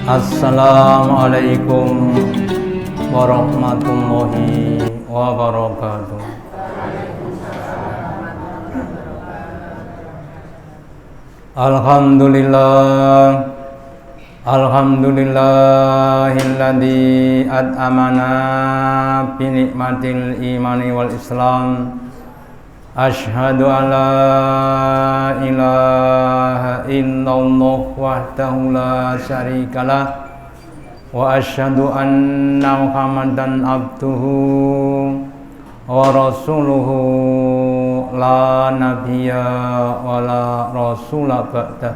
Assalamualaikum warahmatullahi wabarakatuh. Alhamdulillahilladzi at'amana bi nikmatil imani wal islam. Asyhadu an la ilaha illallah wahdahu la syarikalah wa asyhadu anna Muhammadan abduhu wa rasuluhu la nabiyya wa la rasula ba'dah.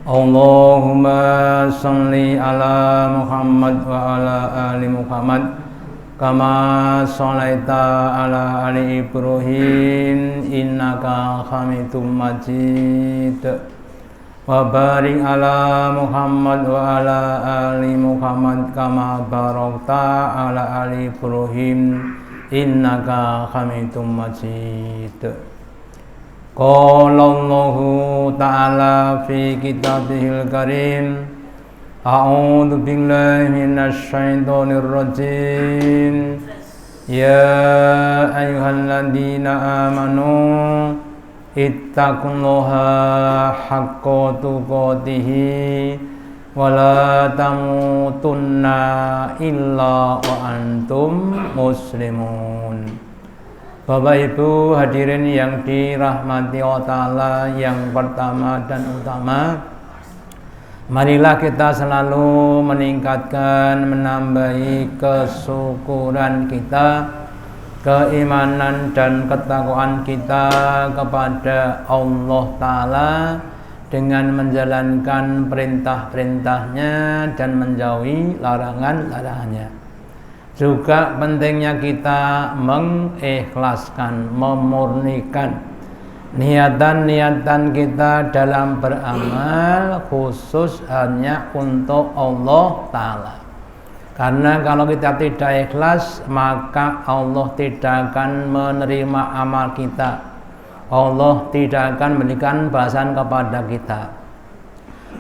Allahumma sholli ala Muhammad wa ala ali Muhammad kama sholaita ala ali Ibrahim innaka hamidum majid. Wa barik ala Muhammad wa ala ali Muhammad kama barakta ala ali Ibrahim innaka hamidum majid. Qala Allahu ta'ala fi kitabihil karim, a'udzu billahi minasy syaithanir rajim. Ya ayyuhalladzina amanu ittaqullaha haqqa tuqatih wa la tamutunna illa wa antum muslimun. Bapak Ibu hadirin yang dirahmati Allah Ta'ala, yang pertama dan utama, marilah kita selalu meningkatkan, menambahi kesyukuran kita, keimanan dan ketakwaan kita kepada Allah Ta'ala dengan menjalankan perintah-perintahnya dan menjauhi larangan-larangannya. Juga pentingnya kita mengikhlaskan, memurnikan niatan-niatan kita dalam beramal khusus hanya untuk Allah Ta'ala. Karena kalau kita tidak ikhlas, maka Allah tidak akan menerima amal kita. Allah tidak akan memberikan balasan kepada kita.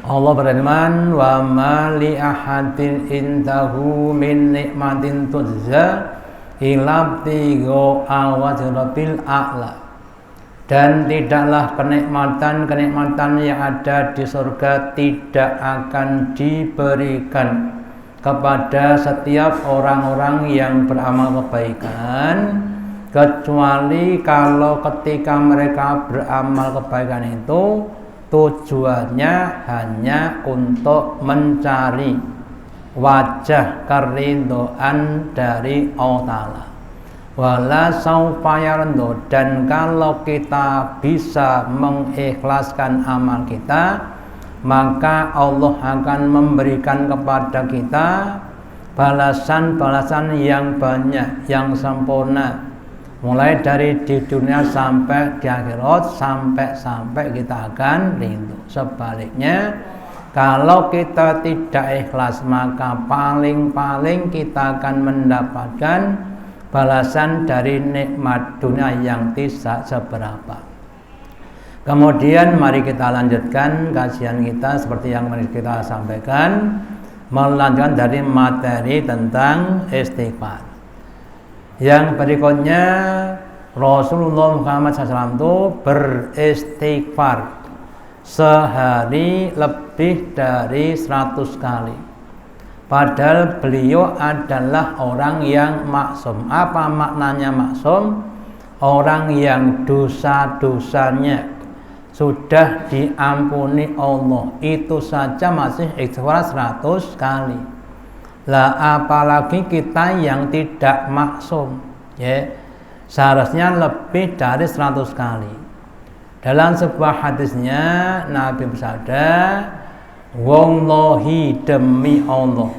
Allah berfirman, wa ma li ahadin indahu min nikmatin tujza illa tigo awajrabil a'la. Dan tidaklah kenikmatan yang ada di surga tidak akan diberikan kepada setiap orang-orang yang beramal kebaikan, kecuali kalau ketika mereka beramal kebaikan itu tujuannya hanya untuk mencari wajah keridhaan dari Allah Ta'ala. Wala saufa yardo, dan kalau kita bisa mengikhlaskan amal kita, maka Allah akan memberikan kepada kita balasan-balasan yang banyak, yang sempurna, mulai dari di dunia sampai di akhirat, sampai kita akan rindu. Sebaliknya, kalau kita tidak ikhlas, maka paling kita akan mendapatkan balasan dari nikmat dunia yang tidak seberapa. Kemudian mari kita lanjutkan kajian kita seperti yang kita sampaikan, melanjutkan dari materi tentang istighfar. Yang berikutnya, Rasulullah Muhammad SAW itu beristighfar sehari lebih dari 100 kali. Padahal beliau adalah orang yang maksum. Apa maknanya maksum? Orang yang dosa-dosanya sudah diampuni Allah, itu saja masih istighfar 100 kali. Lah apalagi kita yang tidak maksum, ya, seharusnya lebih dari 100 kali. Dalam sebuah hadisnya Nabi bersabda, wallahi, demi Allah,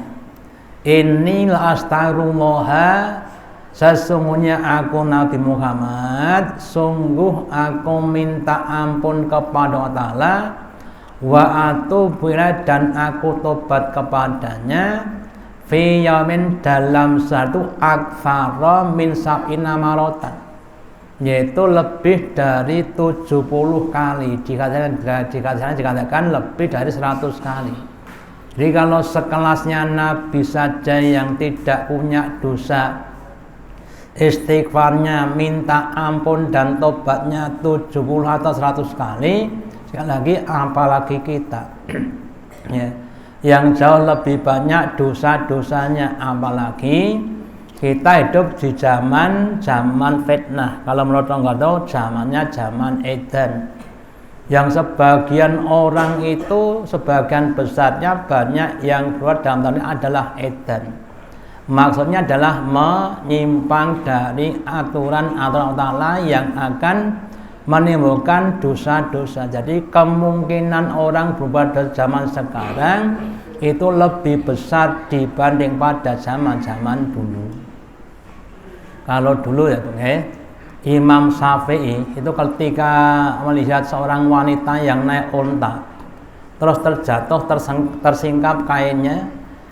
inni la astaghfirullah, sesungguhnya aku Nabi Muhammad, sungguh aku minta ampun kepada Allah Ta'ala, wa atubu ilaihi, dan aku tobat kepadanya, fi yamin, dalam satu aktsara min sab'ina maratan, yaitu lebih dari 70 kali, dikatakan lebih dari 100 kali. Jadi kalau sekelasnya Nabi saja yang tidak punya dosa, istighfarnya, minta ampun dan tobatnya 70 atau 100 kali, sekali lagi apalagi kita ya, yang jauh lebih banyak dosa-dosanya, apalagi kita hidup di zaman fitnah. Kalau menurut orang tahu zamannya zaman edan, yang sebagian orang itu sebagian besarnya banyak yang keluar dalam tahun ini adalah edan. Maksudnya adalah menyimpang dari aturan-aturan Allah yang akan menimbulkan dosa-dosa. Jadi kemungkinan orang berubah dari zaman sekarang itu lebih besar dibanding pada zaman-zaman dulu. Kalau dulu ya Bung, Imam Syafi'i itu ketika melihat seorang wanita yang naik unta, terus terjatuh, tersingkap kainnya,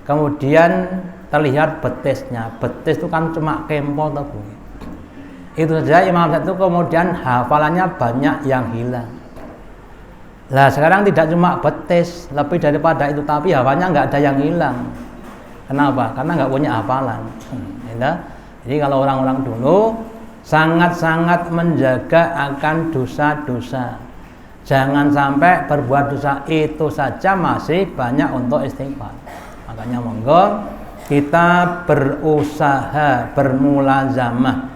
kemudian terlihat betisnya. Betis itu kan cuma kempol tuh. Itu saja Imam Syafi'i itu kemudian hafalannya banyak yang hilang. Nah sekarang tidak cuma betis, lebih daripada itu, tapi hafalnya nggak ada yang hilang. Kenapa? Karena nggak punya hafalan. Jadi kalau orang-orang dulu sangat-sangat menjaga akan dosa-dosa. Jangan sampai berbuat dosa itu saja masih banyak untuk istighfar. Makanya monggo kita berusaha bermulazamah.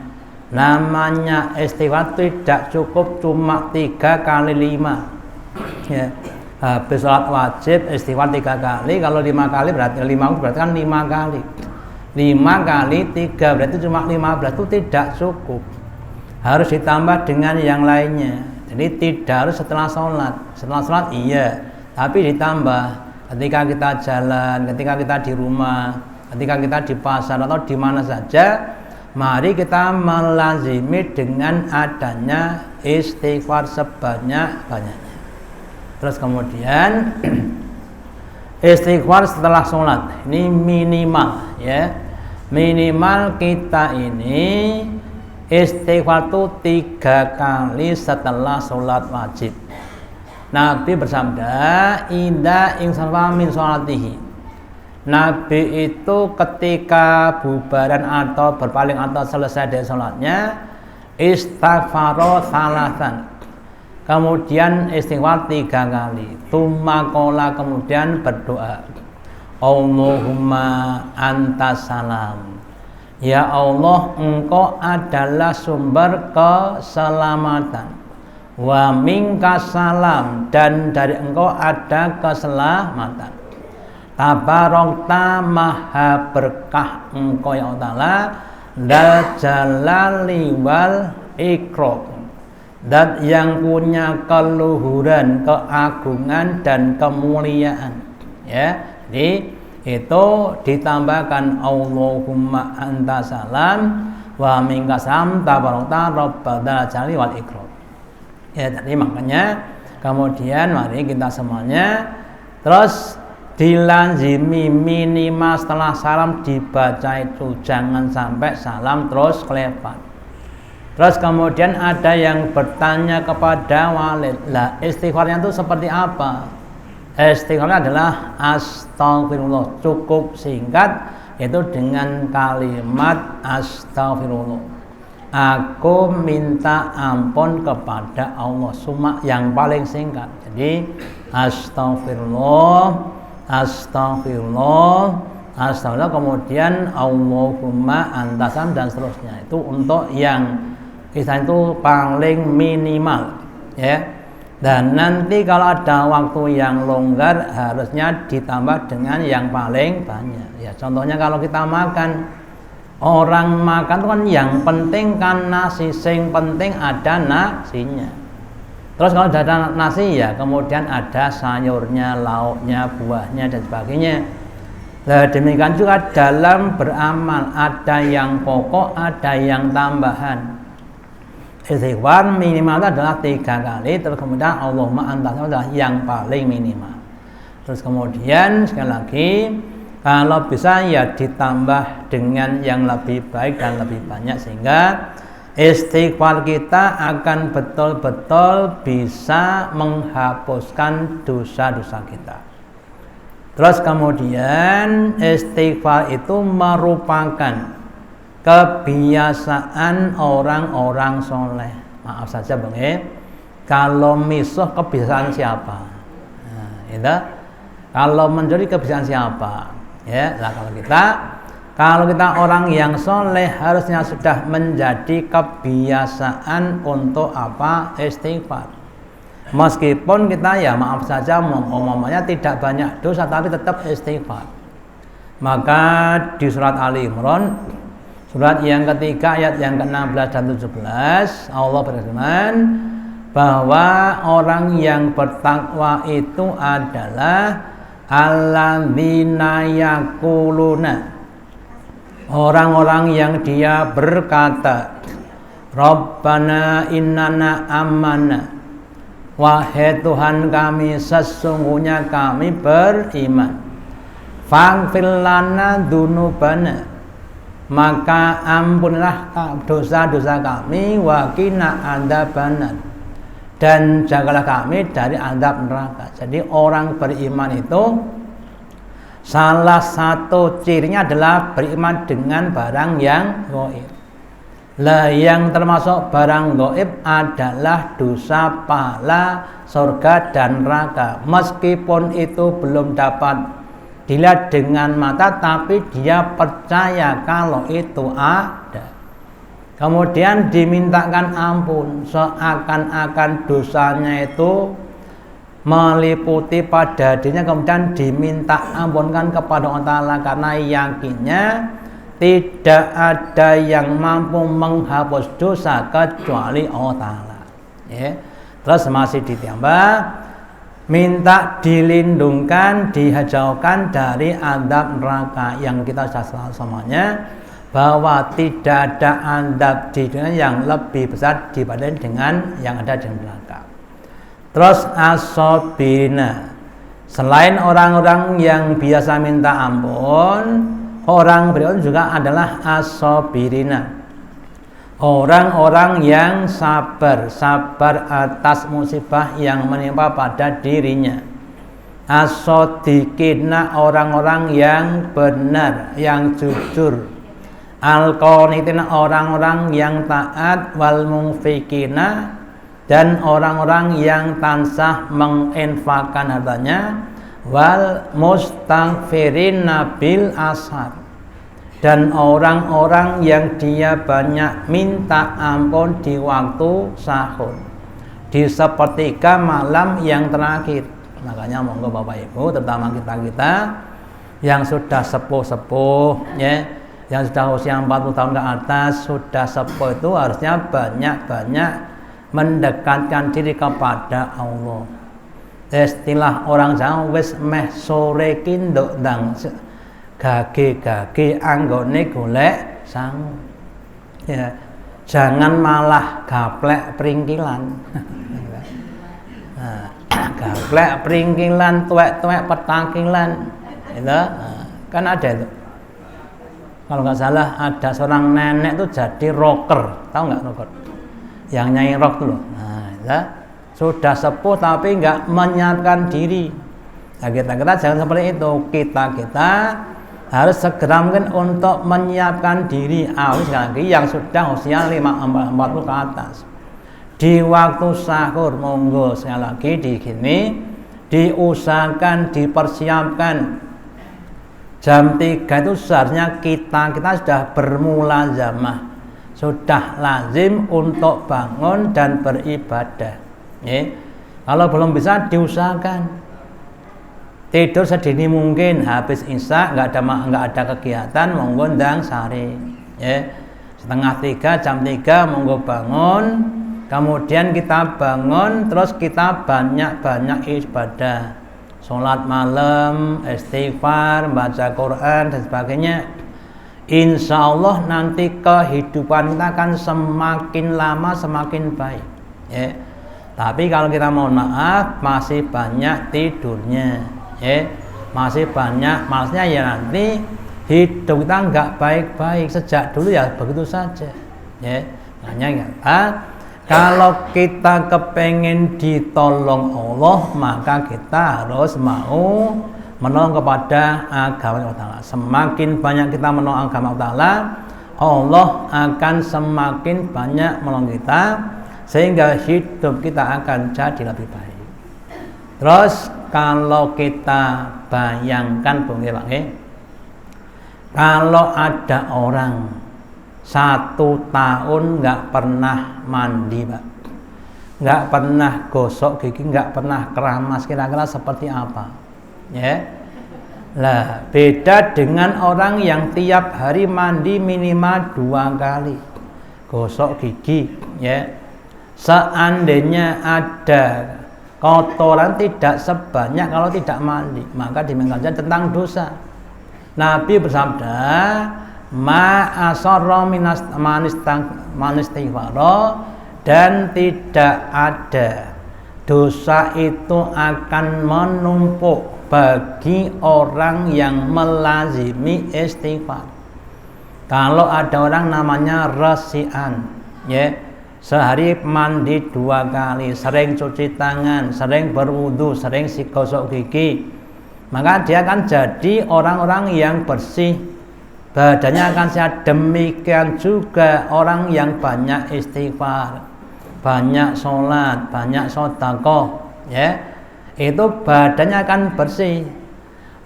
Namanya istighfar tidak cukup cuma 3 kali 5 ya. Habis sholat wajib istighfar 3 kali. Kalau 5 kali berarti 5 berarti kan 5 kali. 5 kali 3 berarti cuma 15, itu tidak cukup, harus ditambah dengan yang lainnya. Jadi tidak harus setelah sholat iya, tapi ditambah ketika kita jalan, ketika kita di rumah, ketika kita di pasar atau di mana saja. Mari kita melazimi dengan adanya istighfar sebanyak-banyaknya. Terus kemudian istighfar setelah sholat ini minimal ya. Minimal kita ini istighfar itu 3 kali setelah sholat wajib. Nabi bersabda, "Idza insarafa min sholatihi." Nabi itu ketika bubaran atau berpaling atau selesai dari sholatnya, istighfaro salasan. Kemudian istighfar 3 kali. Tsumma qala, kemudian berdoa, Allahumma antas salam. Ya Allah, engkau adalah sumber keselamatan. Wa minkas salam, dan dari engkau ada keselamatan. Tabarakta, maha berkah engkau ya Allah, dal jalali wal ikram, dat yang punya keluhuran, keagungan dan kemuliaan ya. Jadi itu ditambahkan Allahumma anta salam wa minka salam tabarakta rabbana jalali wal ikram. Ya, tadi makanya kemudian mari kita semuanya terus dilanjimi minimal setelah salam dibaca itu, jangan sampai salam terus kelewat. Terus kemudian ada yang bertanya kepada Walid, lah istighfarnya itu seperti apa? Istighfar adalah astagfirullah, cukup singkat, itu dengan kalimat astagfirullah. Aku minta ampun kepada Allah, cuma yang paling singkat. Jadi astagfirullah, astagfirullah, astagfirullah, kemudian Allahumma antasam dan seterusnya. Itu untuk yang kisah itu paling minimal ya. Dan nanti kalau ada waktu yang longgar harusnya ditambah dengan yang paling banyak ya. Contohnya kalau kita makan, orang makan itu kan yang penting kan nasi, sing penting ada nasinya. Terus kalau sudah ada nasi ya kemudian ada sayurnya, lauknya, buahnya dan sebagainya. Nah demikian juga dalam beramal, ada yang pokok, ada yang tambahan. Istighfar minimal adalah 3 kali, terus kemudian Allahumma anta adalah yang paling minimal. Terus kemudian sekali lagi kalau bisa ya ditambah dengan yang lebih baik dan lebih banyak, sehingga istighfar kita akan betul-betul bisa menghapuskan dosa-dosa kita. Terus kemudian istighfar itu merupakan kebiasaan orang-orang soleh. Maaf saja Bang, kalau misuh kebiasaan siapa? Nah, itu kalau mencuri kebiasaan siapa? Ya, nah kalau kita orang yang soleh harusnya sudah menjadi kebiasaan untuk apa? Istighfar. Meskipun kita ya maaf saja umumnya tidak banyak dosa tapi tetap istighfar. Maka di surat Ali Imran surat yang ketiga ayat yang ke-16 dan 17 Allah berfirman bahwa orang yang bertakwa itu adalah alladzina yaquluna, orang-orang yang dia berkata Rabbana innana amanna, wahai Tuhan kami sesungguhnya kami beriman, faghfir lana dzunubana, maka ampunilah dosa-dosa kami, wa qina adzabannar, dan jagalah kami dari azab neraka. Jadi orang beriman itu salah satu cirinya adalah beriman dengan barang yang gaib. Lah yang termasuk barang gaib adalah dosa, pahala, surga dan neraka. Meskipun itu belum dapat dilihat dengan mata, tapi dia percaya kalau itu ada. Kemudian dimintakan ampun, seakan-akan dosanya itu meliputi pada dirinya, kemudian diminta ampunkan kepada Allah Ta'ala karena yakinnya tidak ada yang mampu menghapus dosa kecuali Allah Ta'ala. Ya. Terus masih ditambah minta dilindungkan, dijauhkan dari azab neraka yang kita sudah tahu semuanya bahwa tidak ada azab di dunia yang lebih besar dibanding dengan yang ada di neraka. Terus as-sabirina, selain orang-orang yang biasa minta ampun, orang beriman juga adalah as-sabirina, orang-orang yang sabar atas musibah yang menimpa pada dirinya. As-sadiqina, orang-orang yang benar, yang jujur. Al-qanitina, orang-orang yang taat. Wal munfikina, dan orang-orang yang tansah menginfakkan hartanya. Wal mustaghfirina bil ashar, dan orang-orang yang dia banyak minta ampun di waktu sahur, di sepertiga malam yang terakhir. Makanya monggo Bapak Ibu, terutama kita yang sudah sepuh-sepuh ya, yang sudah usia 40 tahun ke atas, sudah sepuh, itu harusnya banyak-banyak mendekatkan diri kepada Allah. Istilah orang Jawa wis meh sore ki nduk ndang gage-gage anggone golek sangu. Ya, jangan malah gaplek pringkilan. Nah, gaplek pringkilan, tuwek-tuwek petakilan. Itu kan ada itu. Kalau nggak salah ada seorang nenek tuh jadi rocker, tahu nggak rocker? Yang nyanyi rock tuh loh. Nah, itu sudah sepuh tapi nggak menyiapkan diri. Nah, kita jangan seperti itu. Kita harus segera mungkin untuk menyiapkan diri. Sekali lagi yang sudah usia 40 ke atas, di waktu sahur monggo sekali lagi di sini diusahakan, dipersiapkan. Jam 3 itu seharusnya kita sudah bermulazamah, sudah lazim untuk bangun dan beribadah. Kalau belum bisa diusahakan tidur sedini mungkin, habis isya nggak ada kegiatan monggo ndang sare. Setengah 3, jam 3 monggo bangun, kemudian kita bangun terus kita banyak-banyak ibadah, sholat malam, istighfar, baca Quran dan sebagainya. Insya Allah nanti kehidupan kita akan semakin lama semakin baik. Tapi kalau kita mohon maaf masih banyak tidurnya, masih banyak malasnya, ya nanti hidup kita nggak baik-baik. Sejak dulu ya begitu saja. Makanya kalau kita kepengen ditolong Allah, maka kita harus mau menolong kepada agama Allah Ta'ala. Semakin banyak kita menolong agama Allah Ta'ala, Allah akan semakin banyak menolong kita, sehingga hidup kita akan jadi lebih baik. Terus kalau kita bayangkan kalau ada orang 1 tahun nggak pernah mandi, Pak, nggak pernah gosok gigi, nggak pernah keramas, kira-kira seperti apa? Ya, lah beda dengan orang yang tiap hari mandi minimal 2 kali, gosok gigi. Ya, seandainya ada kotoran tidak sebanyak kalau tidak mandi, maka demikian tentang dosa. Nabi bersabda, ma asarra manistighfara, dan tidak ada dosa itu akan menumpuk bagi orang yang melazimi istighfar. Kalau ada orang namanya rasian, ya, sehari mandi 2 kali, sering cuci tangan, sering berwudu, sering gosok gigi, maka dia akan jadi orang-orang yang bersih, badannya akan sehat. Demikian juga orang yang banyak istighfar, banyak sholat, banyak sedekah, ya, itu badannya akan bersih.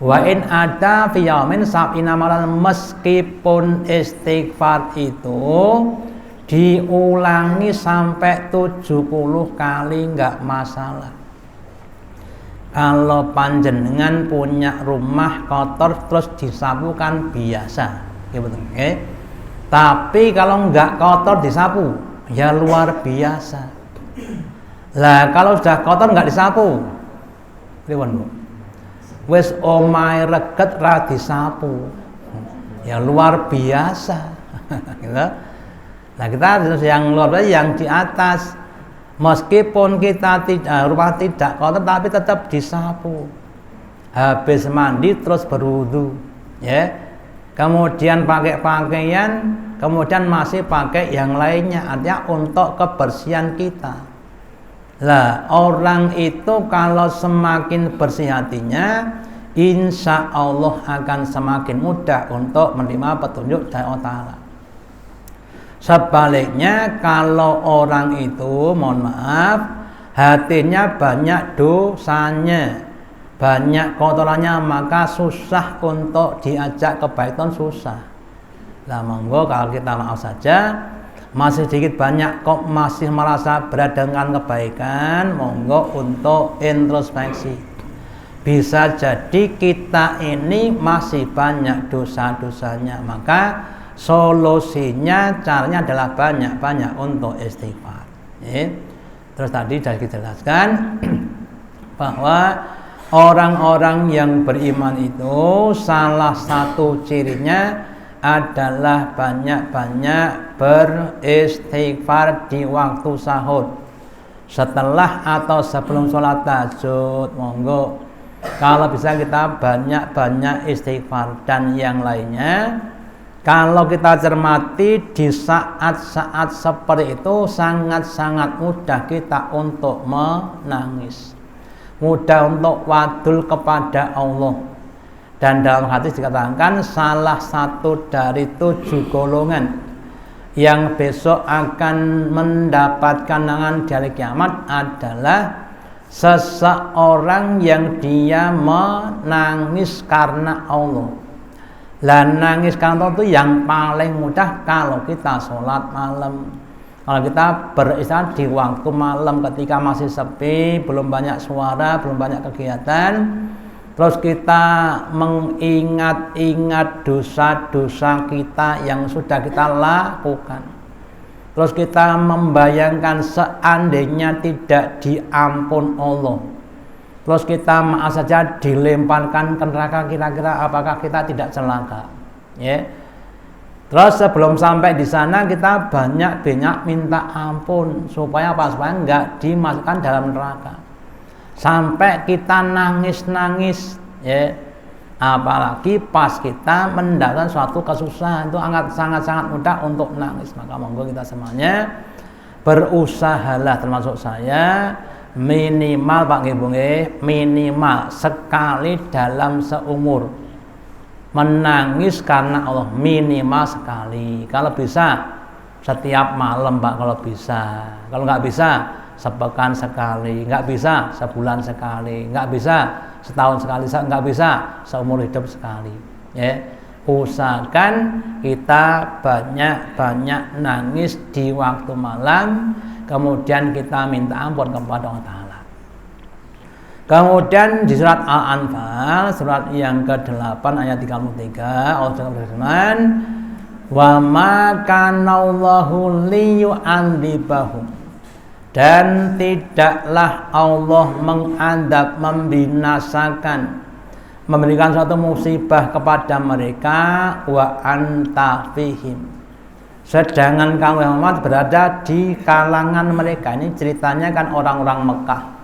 Wa in ada fi yaumin sab'ina maran, meskipun istighfar itu diulangi sampai 70 kali nggak masalah. Kalau panjenengan punya rumah kotor terus disapu kan biasa, ya betul. Tapi kalau nggak kotor disapu, ya luar biasa. Lah kalau sudah kotor nggak disapu, wes omahe reget ra disapu, ya luar biasa. Gitu. Nah, kita yang luar biasa yang di atas, meskipun kita rumah tidak kotor tapi tetap disapu. Habis mandi terus berwudu, ya. Kemudian pakai pakaian, kemudian masih pakai yang lainnya, artinya untuk kebersihan kita. Lah, orang itu kalau semakin bersih hatinya, insya Allah akan semakin mudah untuk menerima petunjuk dari Allah Ta'ala. Sebaliknya, kalau orang itu, mohon maaf, hatinya banyak dosanya, banyak kotorannya, maka susah untuk diajak kebaikan, susah. Nah, monggo kalau kita maaf saja, masih sedikit banyak kok masih merasa berada dengan kebaikan, monggo untuk introspeksi. Bisa jadi kita ini masih banyak dosa-dosanya, maka solusinya, caranya adalah banyak-banyak untuk istighfar. Terus tadi sudah dijelaskan bahwa orang-orang yang beriman itu salah satu cirinya adalah banyak-banyak beristighfar di waktu sahur, setelah atau sebelum sholat tahajud. Monggo kalau bisa kita banyak-banyak istighfar. Dan yang lainnya, kalau kita cermati di saat-saat seperti itu sangat-sangat mudah kita untuk menangis, mudah untuk wadul kepada Allah. Dan dalam hadis dikatakan salah satu dari 7 golongan yang besok akan mendapatkan naungan di hari kiamat adalah seseorang yang dia menangis karena Allah. Lah, nangis karena Allah itu yang paling mudah kalau kita sholat malam, kalau kita beristirahat di waktu malam ketika masih sepi, belum banyak suara, belum banyak kegiatan. Terus kita mengingat-ingat dosa-dosa kita yang sudah kita lakukan. Terus kita membayangkan seandainya tidak diampun Allah, terus kita maaf saja dilemparkan ke neraka, kira-kira apakah kita tidak celaka? Ya. Terus sebelum sampai di sana kita banyak-banyak minta ampun supaya apa? Supaya enggak dimasukkan dalam neraka. Sampai kita nangis-nangis, ya. Apalagi pas kita mendapatkan suatu kesusahan, itu sangat-sangat mudah untuk menangis. Maka monggo kita semuanya berusahalah, termasuk saya, minimal Pak nggih Bu nggih, minimal sekali dalam seumur menangis karena Allah, minimal sekali. Kalau bisa setiap malam Pak, kalau bisa. Kalau nggak bisa sepekan sekali, nggak bisa sebulan sekali, nggak bisa setahun sekali, nggak bisa seumur hidup sekali. Ya, usahakan kita banyak-banyak nangis di waktu malam, kemudian kita minta ampun kepada Allah Ta'ala. Kemudian di surat Al-Anfal, surat yang ke-8 ayat 33, Allah berfirman, wa ma kana Allahu liyu'adzibahum, dan tidaklah Allah mengadab, membinasakan, memberikan suatu musibah kepada mereka, wa anta fihim, sedangkan kamu Muhammad berada di kalangan mereka. Ini ceritanya kan orang-orang Mekah.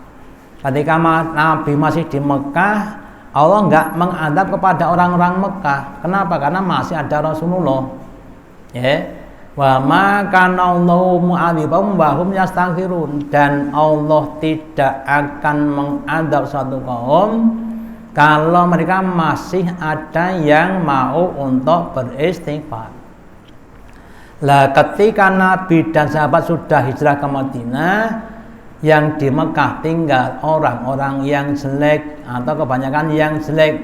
Ketika Nabi masih di Mekah, Allah enggak mengadab kepada orang-orang Mekah. Kenapa? Karena masih ada Rasulullah. Ya. Wa ma kana Allahu mu'adzibahum wa hum yastaghfirun, dan Allah tidak akan mengadab suatu kaum kalau mereka masih ada yang mau untuk beristighfar. Lah ketika Nabi dan sahabat sudah hijrah ke Madinah, yang di Mekah tinggal orang-orang yang jelek atau kebanyakan yang jelek.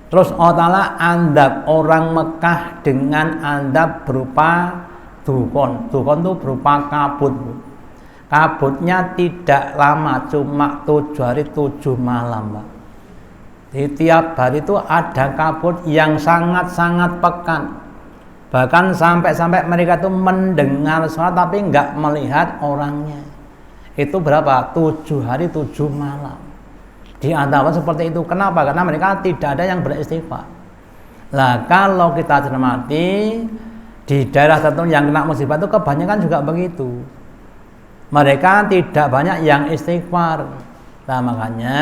Terus Allah Ta'ala andab orang Mekah dengan andab berupa dukun. Dukun itu berupa kabut. Kabutnya tidak lama, cuma 7 hari 7 malam Pak. Di tiap hari itu ada kabut yang sangat-sangat pekat. Bahkan sampai-sampai mereka itu mendengar suara tapi nggak melihat orangnya. Itu berapa? 7 hari 7 malam. Di antara seperti itu. Kenapa? Karena mereka tidak ada yang beristighfar. Lah kalau kita cermati di daerah tertentu yang kena musibah itu kebanyakan juga begitu. Mereka tidak banyak yang istighfar. Nah makanya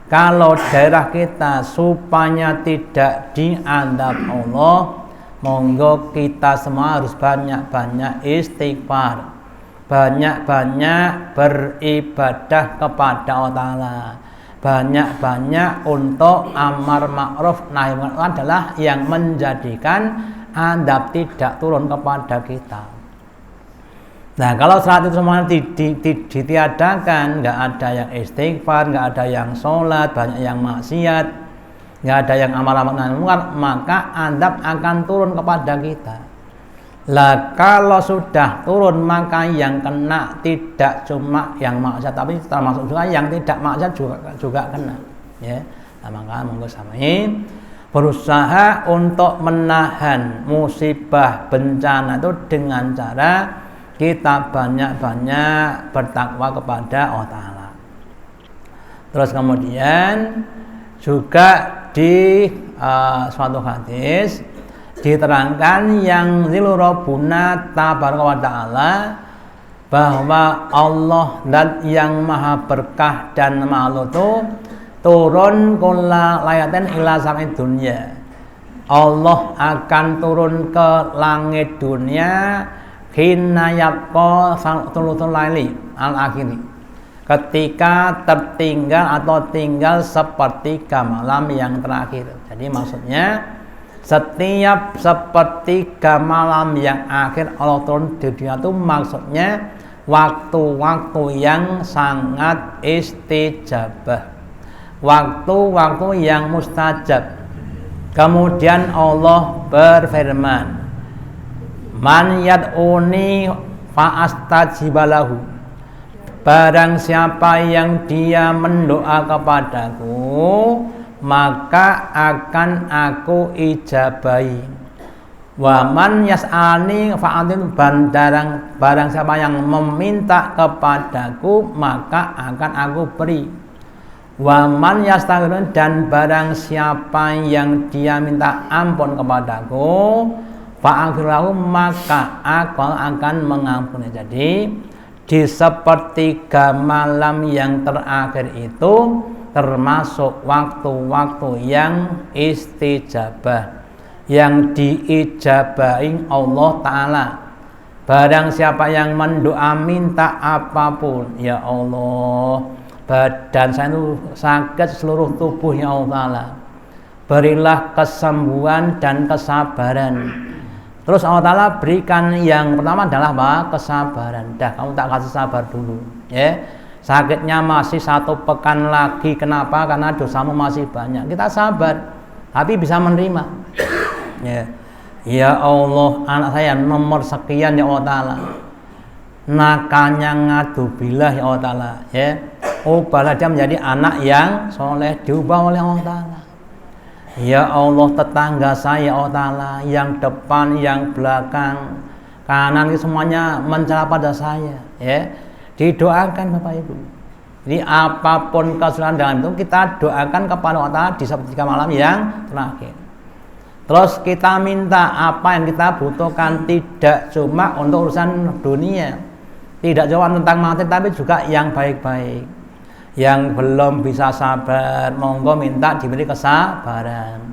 kalau daerah kita supaya tidak diadab Allah, monggo kita semua harus banyak-banyak istighfar, banyak-banyak beribadah kepada Allah Ta'ala, banyak-banyak untuk amar ma'ruf nahi munkar adalah yang menjadikan adab tidak turun kepada kita. Nah kalau saat itu semuanya ditiadakan, nggak ada yang istighfar, nggak ada yang sholat, banyak yang maksiat, nggak ada yang amar nahi munkar, maka adab akan turun kepada kita. Lah kalau sudah turun, maka yang kena tidak cuma yang maksiat, tapi termasuk juga yang tidak maksiat juga kena. Ya, nah, maka monggo sami berusaha untuk menahan musibah bencana itu dengan cara kita banyak-banyak bertakwa kepada Allah Ta'ala. Terus kemudian juga di suatu hadis diterangkan yang zilu Rabbuna tabaraka wa ta'ala, bahwa Allah dan yang maha berkah dan maha itu turun kulla layatin ila sam'id dunya. Allah akan turun ke langit dunia hina yabqa thuluthul laili al-akhiri, ketika tertinggal atau tinggal sepertiga malam yang terakhir. Jadi maksudnya setiap sepertiga malam yang akhir Allah turun di dunia itu maksudnya waktu-waktu yang sangat istijabah, waktu-waktu yang mustajab. Kemudian Allah berfirman, man yad'uni fa'astajibalahu, barang siapa yang dia mendoa kepadaku maka akan aku ijabahi. Wa man yas'alni fa'atin, barang siapa yang meminta kepadaku maka akan aku beri. Wa man yastaghfirun, dan barang siapa yang dia minta ampun kepadaku fa'aghfirlahu, maka aku akan mengampuni. Jadi di sepertiga malam yang terakhir itu termasuk waktu-waktu yang istijabah, yang diijabahi Allah Ta'ala. Barang siapa yang mendoa minta apapun, ya Allah, badan saya itu sakit seluruh tubuh ya Allah Ta'ala, berilah kesembuhan dan kesabaran. Terus Allah Ta'ala berikan yang pertama adalah apa? Kesabaran. Dah kamu tak kasih sabar dulu, ya. Sakitnya masih 1 pekan lagi. Kenapa? Karena dosamu masih banyak. Kita sabar, tapi bisa menerima. Ya. Ya Allah, anak saya nomor sekian ya Allah Ta'ala, nakalnya ngadubillah ya Allah Ta'ala, ya. Ubahlah dia menjadi anak yang soleh, diubah oleh Allah Ta'ala. Ya Allah, tetangga saya ya Allah Ta'ala, yang depan, yang belakang, kanan, itu semuanya mencela pada saya, ya. Didoakan Bapak Ibu. Jadi apapun kesulitan dalam itu kita doakan kepada Allah Ta'ala di sepertiga malam yang terakhir. Terus kita minta apa yang kita butuhkan, tidak cuma untuk urusan dunia, tidak cuma tentang materi, tapi juga yang baik-baik. Yang belum bisa sabar, monggo minta diberi kesabaran.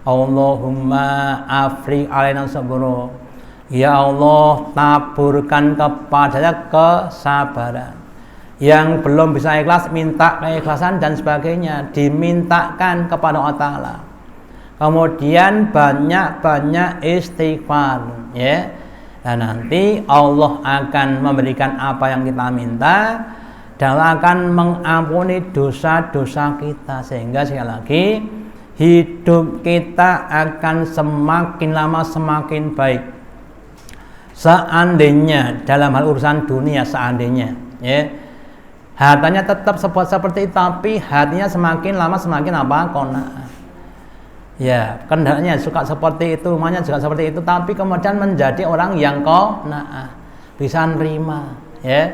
Allahumma afri alaina sabra. Ya Allah, taburkan kepadanya kesabaran. Yang belum bisa ikhlas, minta keikhlasan dan sebagainya, dimintakan kepada Allah Ta'ala. Kemudian banyak-banyak istighfar, ya. Dan nanti Allah akan memberikan apa yang kita minta dan akan mengampuni dosa-dosa kita, sehingga sekali lagi hidup kita akan semakin lama semakin baik. Seandainya dalam hal urusan dunia, seandainya, ya, hartanya tetap seperti itu, tapi hatinya semakin lama semakin apa? Qanaah. Ya, kendaraannya suka seperti itu, rumahnya juga seperti itu, tapi kemudian menjadi orang yang qanaah, bisa nerima, ya.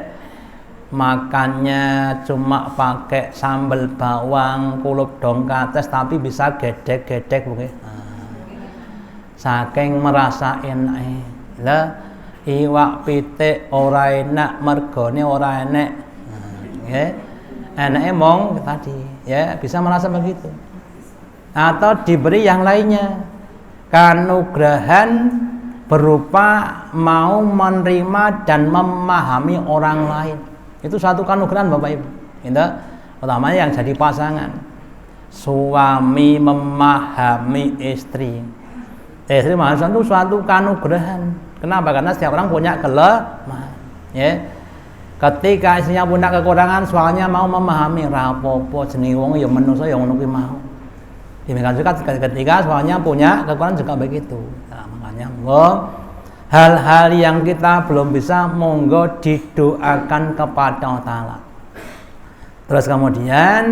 Makannya cuma pakai sambal bawang, kulup dongkates, tapi bisa gedek-gedek mungkin. Saking merasa enak, lah iwak pitik ora enak, mergone ora enak, ya. Enaknya mong tadi, ya, bisa merasa begitu. Atau diberi yang lainnya, kanugrahan berupa mau menerima dan memahami orang lain. Itu satu kanugrahan Bapak Ibu, gitu. Utamanya yang jadi pasangan, suami memahami istri. Istri memahami itu suatu kanugrahan. Kenapa? Karena setiap orang punya kelemahan, ya. Ketika istrinya punya kekurangan, suaminya mau memahami, rapopo jenenge wong ya manusa ya ngono kuwi mau. Demikian juga ketika suaminya punya kekurangan juga begitu. Nah, makanya hal-hal yang kita belum bisa, monggo didoakan kepada Allah Ta'ala. Terus kemudian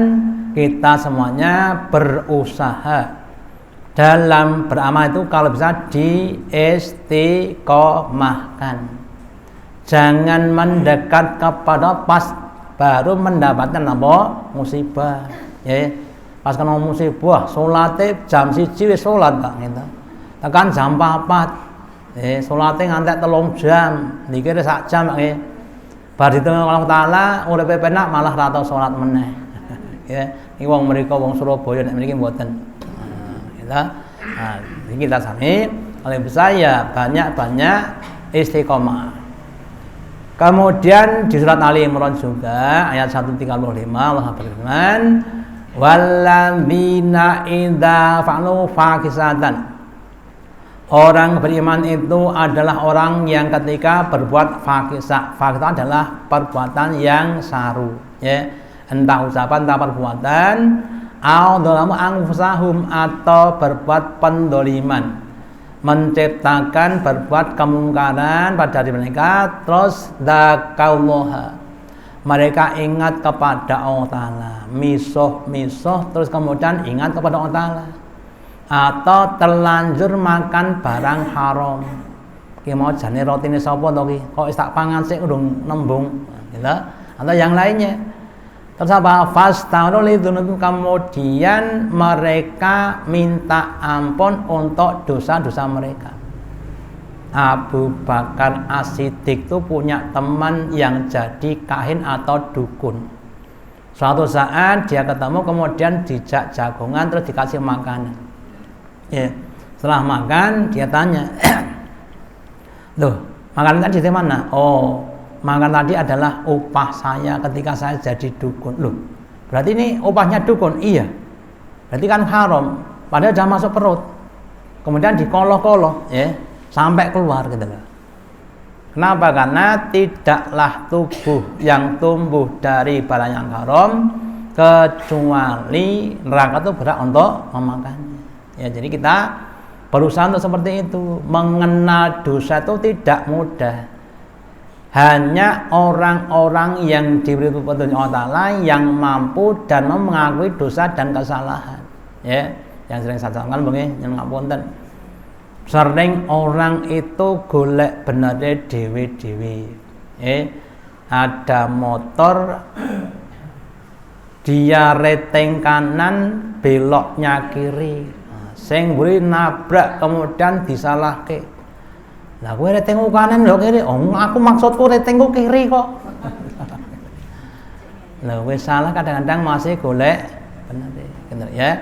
kita semuanya berusaha dalam beramal itu kalau bisa diistiqomahkan. Jangan mendekat kepada pas baru mendapatkan apa? Musibah, ya. Pas kena musibah, salate jam 1 wis salat Pak, gitu. Tekan jam 4. Salate ngantek 3 jam, dikira sak jam nggih. Bar ditengok Allah Ta'ala uripe penak malah ra tau salat meneh. Ya, iki wong mriko wong Surabaya nek mriki mboten. Gitu. Nah, iki kita sami oleh saya banyak-banyak istiqomah. Kemudian di surat Ali Imran juga ayat 135 Allah berfirman, walladzina idza fa'alu fahisatan. Orang beriman itu adalah orang yang ketika berbuat fahisah. Fahisah adalah perbuatan yang saru, ya. Entah ucapan, entah perbuatan, adzalamu anfusahum, atau berbuat pendoliman, menciptakan berbuat kemungkaran pada diri mereka, terus dzakarullaha, mereka ingat kepada Allah Ta'ala, misuh terus kemudian ingat kepada Allah Ta'ala, atau terlanjur makan barang haram. Ki mau jane rotine sapa to ki? Kok wis tak pangan sik urung nembung, gitu. Atau yang lainnya. Terus apa? Fastaghfiru, kemudian mereka minta ampun untuk dosa-dosa mereka. Abu Bakar As-Siddiq itu punya teman yang jadi kahin atau dukun. Suatu saat dia ketemu, kemudian dijak jagongan, terus dikasih makanan. Ya, setelah makan dia tanya, loh, Makan tadi dari mana? Oh, makan tadi adalah upah saya ketika saya jadi dukun. Loh, berarti ini upahnya dukun? Iya. Berarti kan haram. Padahal sudah masuk perut. Kemudian dikoloh-koloh, ya, sampai keluar gitu loh. Kenapa? Karena tidaklah tubuh yang tumbuh dari barang yang haram kecuali neraka itu berat untuk memakannya. Ya, jadi kita berusaha untuk seperti itu. Mengenal dosa itu tidak mudah. Hanya orang-orang yang diberi petunjuk Allah Ta'ala yang mampu dan mau mengakui dosa dan kesalahan. Ya. Yang sering saya sampaikan begini, yang ngapunten. Sering orang itu golek benere dewe-dewe. Ada motor, dia reteng kanan, beloknya kiri. Sing mburi nabrak kemudian disalahke. Lah kowe retengku kanan lho kiri. Oh, aku maksudku retengku kiri kok. Lah wis salah kadang-kadang masih golek benere. Bener ya.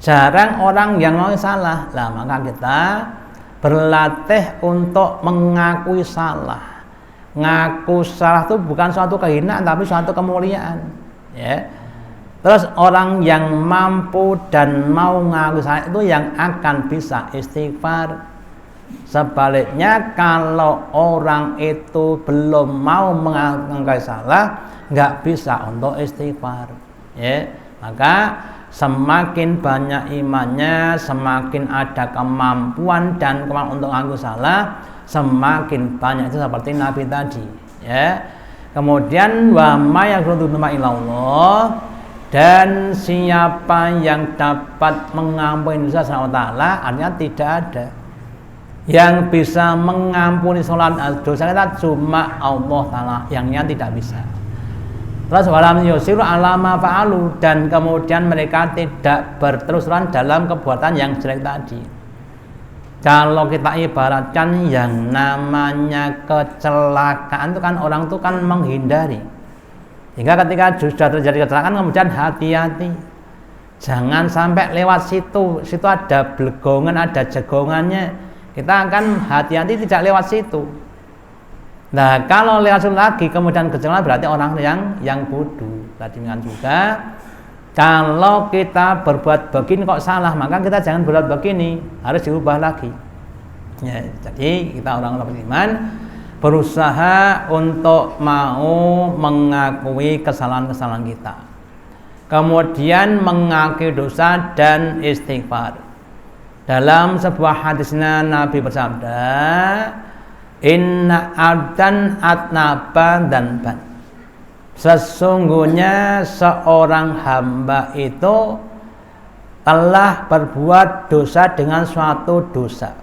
Jarang orang yang mau salah. Lah maka kita berlatih untuk mengakui salah. Ngaku salah itu bukan suatu kehinaan tapi suatu kemuliaan. Ya. Terus orang yang mampu dan mau ngaku salah itu yang akan bisa istighfar. Sebaliknya kalau orang itu belum mau mengakui salah, nggak bisa untuk istighfar. Ya. Maka semakin banyak imannya, semakin ada kemampuan dan kemampuan untuk mengaku salah, semakin banyak itu seperti Nabi tadi. Ya. Kemudian wa may yaghfiru illallah, dan siapa yang dapat mengampuni dosa selain Allah Ta'ala, artinya tidak ada yang bisa mengampuni dosa kita, cuma Allah Ta'ala yang tidak bisa. Terus walam yusiru ala ma fa'alu, dan kemudian mereka tidak berterus-terusan dalam kebuatan yang jelek tadi. Kalau kita ibaratkan yang namanya kecelakaan itu kan orang itu kan menghindari. Hingga ketika sudah terjadi kecelakaan kemudian hati-hati. Jangan sampai lewat situ ada blegongan, ada jegongannya. Kita akan hati-hati tidak lewat situ. Nah, kalau lewat situ lagi kemudian kecelakaan berarti orang yang bodoh. Tadi juga kalau kita berbuat begini kok salah, maka kita jangan berbuat begini, harus diubah lagi. Ya, jadi kita orang-orang beriman berusaha untuk mau mengakui kesalahan-kesalahan kita, kemudian mengakui dosa dan istighfar. Dalam sebuah hadisnya Nabi bersabda, inna abdan atnaba dzanban, sesungguhnya seorang hamba itu telah berbuat dosa dengan suatu dosa.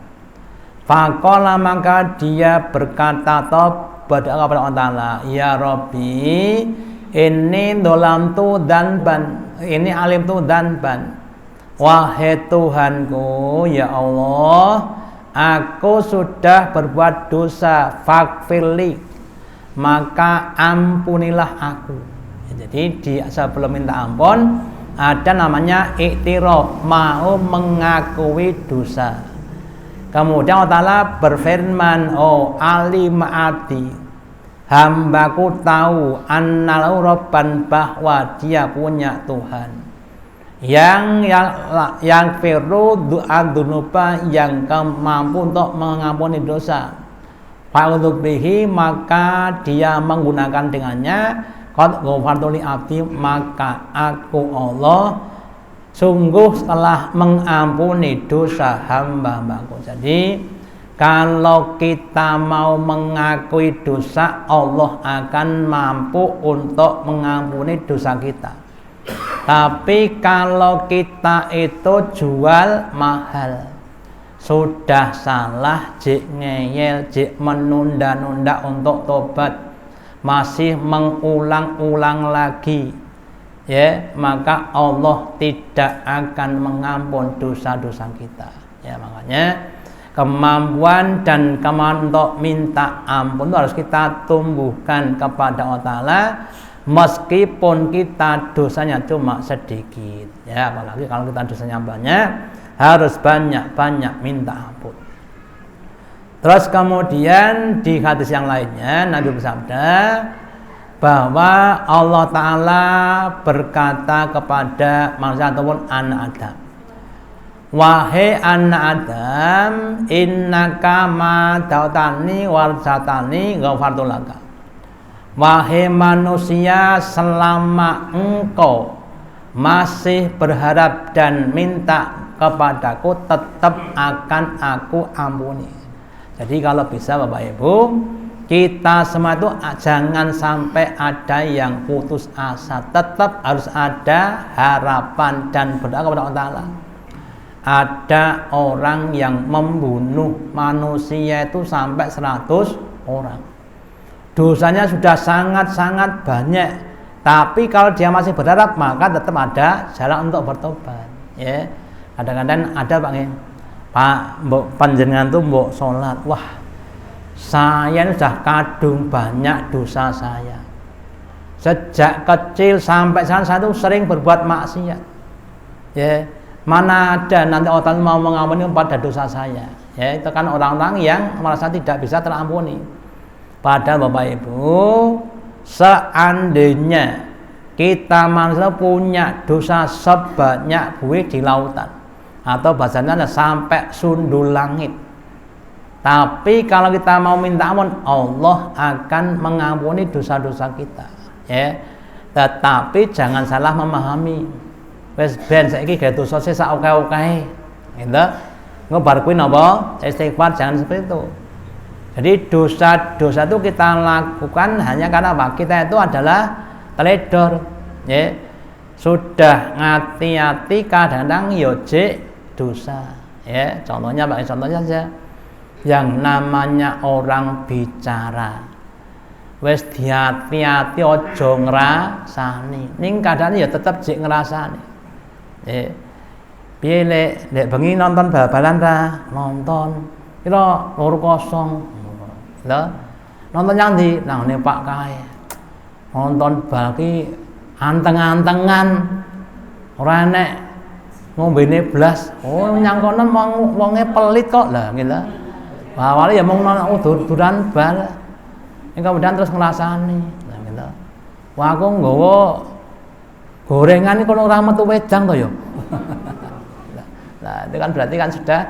Faqala, maka dia berkata berdoa kepada Allah Ta'ala, ya Rabbi, ini dolamtu dzanban, ini alimtu dzanban, wahai Tuhanku, ya Allah, aku sudah berbuat dosa, faghfirli, maka ampunilah aku. Jadi sebelum minta ampun ada namanya iktiraf, mau mengakui dosa. Kemudian Allah Ta'ala berfirman, oh alim abdi, hambaku tahu annalahu rabban, bahwa dia punya Tuhan yang firru du'adzunuba, yang mampu untuk mengampuni dosa. Fa'udzubihi, maka dia menggunakan dengannya, qad ghafartu li abdi, maka aku Allah sungguh telah mengampuni dosa hamba-hambaku. Jadi kalau kita mau mengakui dosa, Allah akan mampu untuk mengampuni dosa kita. Tapi kalau kita itu jual mahal, sudah salah, jik ngeyel, jik menunda-nunda untuk tobat, masih mengulang-ulang lagi, ya, maka Allah tidak akan mengampun dosa-dosa kita. Ya, makanya kemampuan dan kemampuan untuk minta ampun itu harus kita tumbuhkan kepada Allah Ta'ala, meskipun kita dosanya cuma sedikit. Ya, apalagi kalau kita dosanya banyak, harus banyak-banyak minta ampun. Terus kemudian di hadis yang lainnya Nabi bersabda bahwa Allah Ta'ala berkata kepada manusia ataupun anak Adam, wahai anak Adam, innaka ma dautani warzatani ghafartu laka. Wahai manusia, selama engkau masih berharap dan minta kepadaku, tetap akan aku ampuni. Jadi kalau bisa Bapak Ibu, kita semua itu jangan sampai ada yang putus asa. Tetap harus ada harapan dan berdoa kepada Allah Ta'ala. Ada orang yang membunuh manusia itu sampai 100 orang. Dosanya sudah sangat-sangat banyak. Tapi kalau dia masih berharap, maka tetap ada jalan untuk bertobat. Ya, kadang-kadang ada Pak, mbok panjenengan tuh mbok sholat, wah, saya ini sudah kadung banyak dosa saya. Sejak kecil sampai sekarang saya itu sering berbuat maksiat. Ya, mana ada nanti Allah mau mengampuni pada dosa saya. Ya, itu kan orang-orang yang merasa tidak bisa terampuni. Padahal Bapak Ibu, seandainya kita manusia punya dosa sebanyak buih di lautan, atau bahasanya sampai sundul langit, tapi kalau kita mau minta ampun, Allah akan mengampuni dosa-dosa kita. Ya, tetapi jangan salah memahami. Wes ben saiki gawe dosa sik sak oke-oke. Gitu. Ngobar kuwi napa? Istighfar, jangan seperti itu. Jadi dosa-dosa itu kita lakukan hanya karena apa? Kita itu adalah teledor. Ya. Sudah ngati-ati kadang-kadang yo dosa. Ya, contohnya saja. Yang namanya orang bicara, wes hati-hati ojo ngrasani. Ning kadang ya tetep jek ngrasani. Piye lek bengi nonton bal-balan ra? Nonton. Kira 2-0. Lho. Nonton yang ndi? Nang ne Pak kae. Nonton bal ki anteng-antengan. Ora enek ngombene blas. Oh, nyang kono wonge pelit kok. Lah ngene. Awalnya ya mau duran bal, ini kemudian terus ngelasani, gitu. Wah aku nggawa gorengan ini kalau orang metu wedang toh yo. Nah itu kan berarti kan sudah.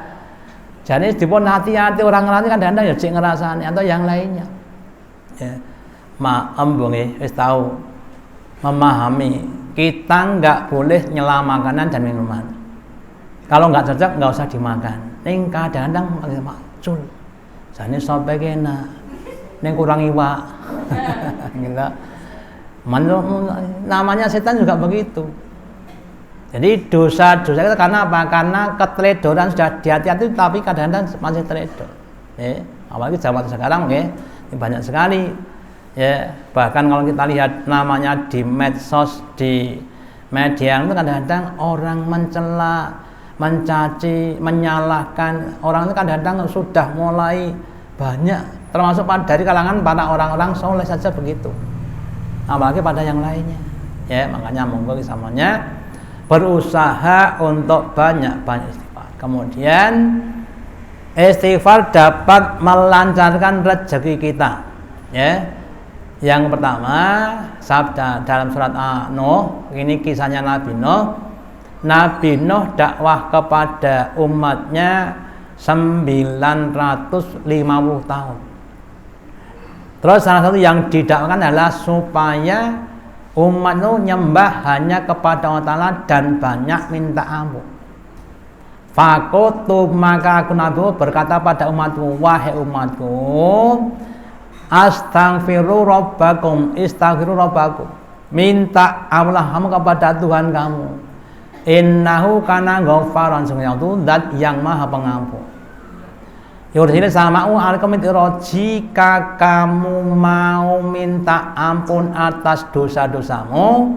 Jadi dipun hati-hati orang ngerti kan kadang-kadang ya cek ngerasani atau yang lainnya. Ya, embung wis tahu memahami kita nggak boleh nyela makanan dan minuman. Kalau nggak cocok nggak usah dimakan. Ning kadang-kadang macul. Jane sampe kena ning kurang iwak. Gitu. Namanya setan juga begitu. Jadi dosa-dosa itu karena apa? Karena keteledoran sudah hati-hati tapi kadang-kadang masih teledor. Ya, apalagi zaman sekarang banyak sekali. Ya, bahkan kalau kita lihat namanya di medsos, di media itu kadang-kadang orang mencela, mencaci, menyalahkan orang itu kadang-kadang sudah mulai banyak, termasuk dari kalangan para orang-orang soleh saja begitu, apalagi pada yang lainnya. Ya, makanya monggo semuanya berusaha untuk banyak-banyak istighfar. Kemudian istighfar dapat melancarkan rezeki kita. Ya, yang pertama sabda dalam surat Nuh, ini kisahnya Nabi Nuh. Nabi Nuh dakwah kepada umatnya 950 tahun. Terus salah satu yang didakwakan adalah supaya umat itu nyembah hanya kepada Allah Ta'ala dan banyak minta ampun. Fakutu, maka aku Nabi berkata pada umatku, wahai umatku, astaghfiru rabbakum, istaghfiru rabbakum, minta ampun kamu kepada Tuhan kamu. Innahu kana ghafaran, sungguh itu zat yang maha pengampun. Yursil sama'u alaikum jika kamu mau minta ampun atas dosa-dosamu,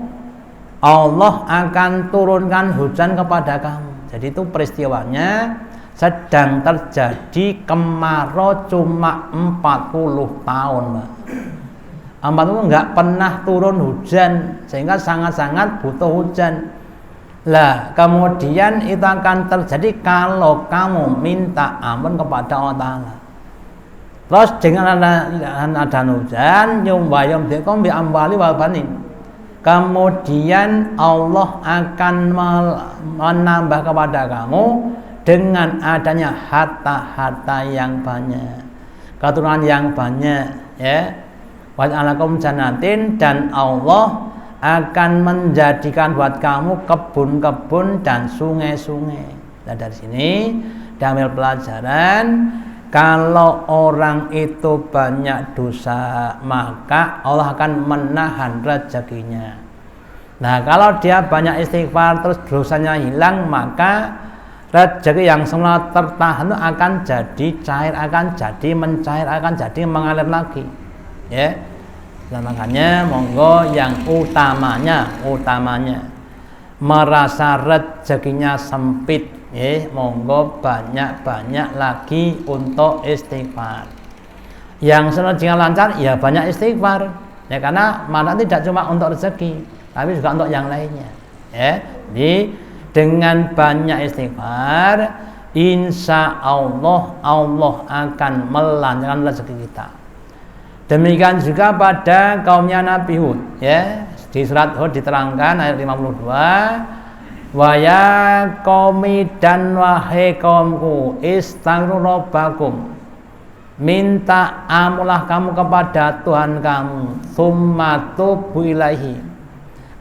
Allah akan turunkan hujan kepada kamu. Jadi itu peristiwanya sedang terjadi kemarau cuma 40 tahun, Mbak. 40 enggak pernah turun hujan sehingga sangat-sangat butuh hujan. Lah kemudian itu akan terjadi kalau kamu minta ampun kepada Allah Ta'ala. Terus dengan ada hujan, yumbayum bikum bi amwali wal banin. Kemudian Allah akan menambah kepada kamu dengan adanya harta-harta yang banyak, keturunan yang banyak, ya. Wa alakum jannatin, dan Allah akan menjadikan buat kamu kebun-kebun dan sungai-sungai. Nah, dari sini diambil pelajaran, kalau orang itu banyak dosa, maka Allah akan menahan rezekinya. Nah, kalau dia banyak istighfar terus dosanya hilang, maka rezeki yang semula tertahan akan jadi cair, akan jadi mencair, akan jadi mengalir lagi. Ya. Nah, makanya monggo yang utamanya merasa rezekinya sempit, ya, monggo banyak-banyak lagi untuk istighfar. Yang rezekinya lancar, ya banyak istighfar, ya, karena mana tidak cuma untuk rezeki, tapi juga untuk yang lainnya, ya. Jadi dengan banyak istighfar, insya Allah akan melancarkan rezeki kita. Demikian juga pada kaumnya Nabi Hud, ya. Di surat Hud diterangkan ayat 52, wa ya qaumi, dan wahai kaumku, istaghfiru rabbakum, minta amulah kamu kepada Tuhan kamu, tsumma tubu ilaihi,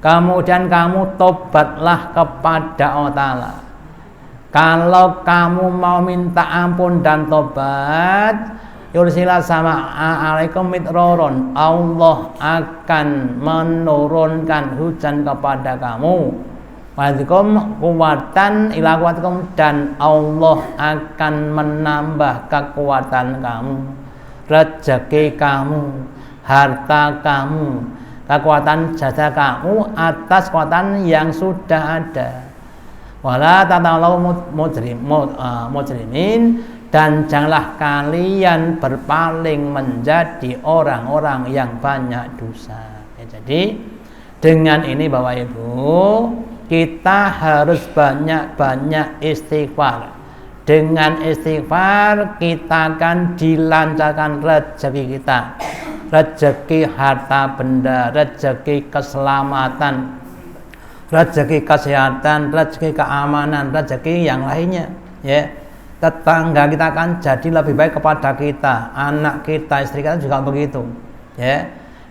kemudian kamu tobatlah kepada Allah Ta'ala. Kalau kamu mau minta ampun dan tobat, yursila sama alaikum mitroron, Allah akan menurunkan hujan kepada kamu, wadikum kuwatan ila kuwatikum, dan Allah akan menambah kekuatan kamu, rezeki kamu, harta kamu, kekuatan jasa kamu atas kekuatan yang sudah ada. Wala tata'alau mujrimin, dan janganlah kalian berpaling menjadi orang-orang yang banyak dosa. Ya, jadi dengan ini Bapak Ibu, kita harus banyak-banyak istighfar. Dengan istighfar kita akan dilancarkan rezeki kita, rezeki harta benda, rezeki keselamatan, rezeki kesehatan, rezeki keamanan, rezeki yang lainnya, ya. Tetangga kita akan jadi lebih baik kepada kita, anak kita, istri kita juga begitu, ya.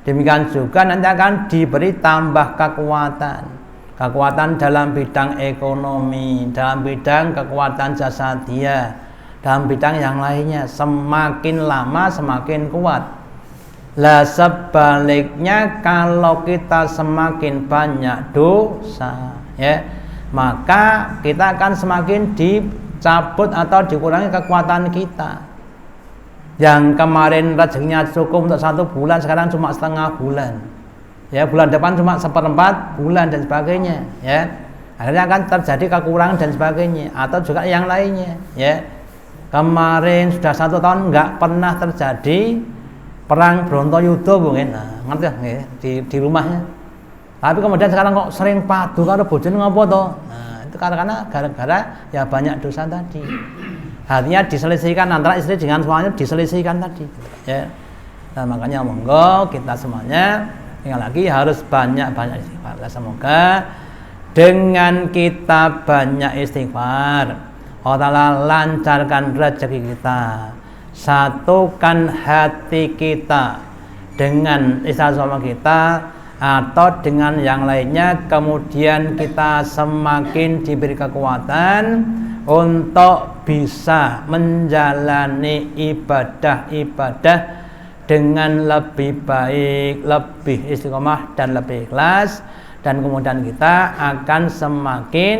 Demikian juga nanti akan diberi tambah kekuatan dalam bidang ekonomi, dalam bidang kekuatan jasa dia, dalam bidang yang lainnya, semakin lama semakin kuat. Lah sebaliknya, kalau kita semakin banyak dosa, ya, maka kita akan semakin dicabut atau dikurangi kekuatan kita. Yang kemarin rezekinya cukup untuk 1 bulan, sekarang cuma setengah bulan, ya, bulan depan cuma 1/4 bulan dan sebagainya, ya. Akhirnya akan terjadi kekurangan dan sebagainya, atau juga yang lainnya, ya. Kemarin sudah 1 tahun nggak pernah terjadi perang Brontoyudo mungkin, nah, ngerti ya, di rumahnya. Tapi kemudian sekarang kok sering padu karo bojone ngopo to? Nah, itu karena gara-gara ya banyak dosa tadi. Artinya diselisihkan antara istri dengan suaminya, diselisihkan tadi, ya. Nah, makanya monggo kita semuanya yang lagi harus banyak-banyak istighfar. Semoga dengan kita banyak istighfar, Allah Ta'ala lancarkan rezeki kita, satukan hati kita dengan istri sama kita atau dengan yang lainnya, kemudian kita semakin diberi kekuatan untuk bisa menjalani ibadah-ibadah dengan lebih baik, lebih istiqomah dan lebih ikhlas, dan kemudian kita akan semakin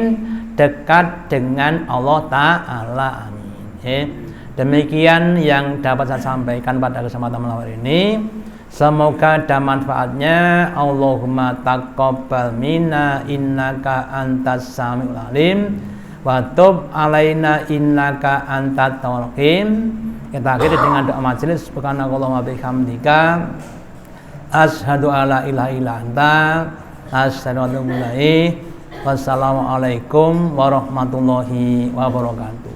dekat dengan Allah Ta'ala. Amin. Demikian yang dapat saya sampaikan pada kesempatan malam hari ini. Semoga ada manfaatnya. Allahumma taqabbal minna innaka antas samiul alim wa tub alaina innaka antat tawwabur rahim. Kita akhiri dengan doa majelis. Subhanallahumma bihamdika asyhadu alla ilaha illa anta asyhadu an la ilaha illa anta. Wassalamualaikum warahmatullahi wabarakatuh.